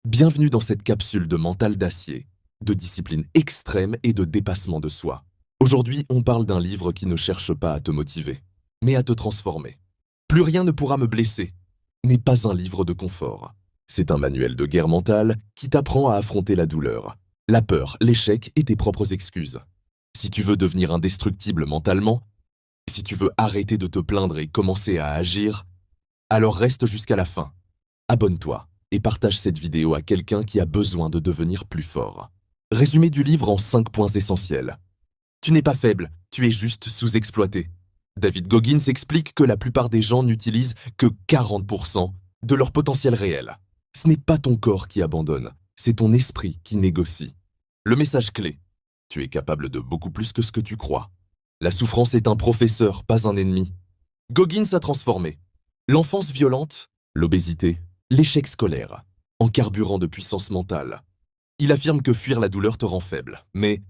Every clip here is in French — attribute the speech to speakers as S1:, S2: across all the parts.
S1: Bienvenue dans cette capsule de mental d'acier, de discipline extrême et de dépassement de soi. Aujourd'hui, on parle d'un livre qui ne cherche pas à te motiver, mais à te transformer. Plus rien ne pourra me blesser n'est pas un livre de confort. C'est un manuel de guerre mentale qui t'apprend à affronter la douleur, la peur, l'échec et tes propres excuses. Si tu veux devenir indestructible mentalement, si tu veux arrêter de te plaindre et commencer à agir, alors reste jusqu'à la fin. Abonne-toi et partage cette vidéo à quelqu'un qui a besoin de devenir plus fort. Résumé du livre en 5 points essentiels. Tu n'es pas faible, tu es juste sous-exploité. David Goggins explique que la plupart des gens n'utilisent que 40% de leur potentiel réel. Ce n'est pas ton corps qui abandonne, c'est ton esprit qui négocie. Le message clé: tu es capable de beaucoup plus que ce que tu crois. La souffrance est un professeur, pas un ennemi. Goggins a transformé l'enfance violente, l'obésité, l'échec scolaire, en carburant de puissance mentale. Il affirme que fuir la douleur te rend faible, mais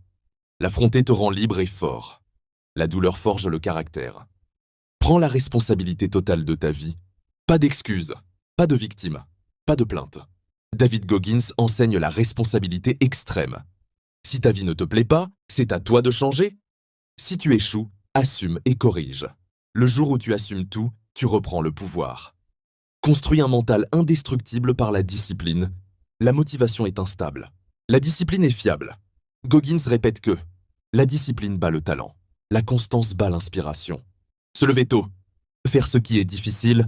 S1: l'affronter te rend libre et fort. La douleur forge le caractère. Prends la responsabilité totale de ta vie. Pas d'excuses, pas de victime, pas de plainte. David Goggins enseigne la responsabilité extrême. Si ta vie ne te plaît pas, c'est à toi de changer. Si tu échoues, assume et corrige. Le jour où tu assumes tout, tu reprends le pouvoir. Construis un mental indestructible par la discipline. La motivation est instable. La discipline est fiable. Goggins répète que la discipline bat le talent. La constance bat l'inspiration. Se lever tôt, faire ce qui est difficile,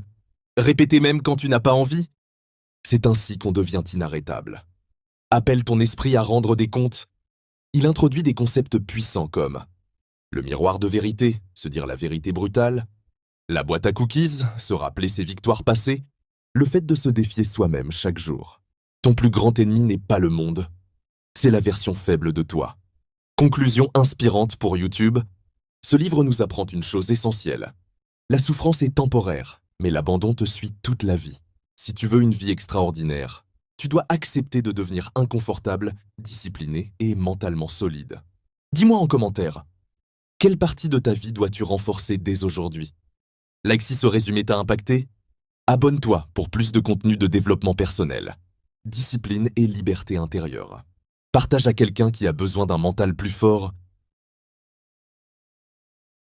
S1: répéter même quand tu n'as pas envie. C'est ainsi qu'on devient inarrêtable. Appelle ton esprit à rendre des comptes. Il introduit des concepts puissants comme le miroir de vérité, se dire la vérité brutale, la boîte à cookies, se rappeler ses victoires passées, le fait de se défier soi-même chaque jour. Ton plus grand ennemi n'est pas le monde, c'est la version faible de toi. Conclusion inspirante pour YouTube. Ce livre nous apprend une chose essentielle. La souffrance est temporaire, mais l'abandon te suit toute la vie. Si tu veux une vie extraordinaire, tu dois accepter de devenir inconfortable, discipliné et mentalement solide. Dis-moi en commentaire, quelle partie de ta vie dois-tu renforcer dès aujourd'hui? Like si ce résumé t'a impacté. Abonne-toi pour plus de contenu de développement personnel, discipline et liberté intérieure. Partage à quelqu'un qui a besoin d'un mental plus fort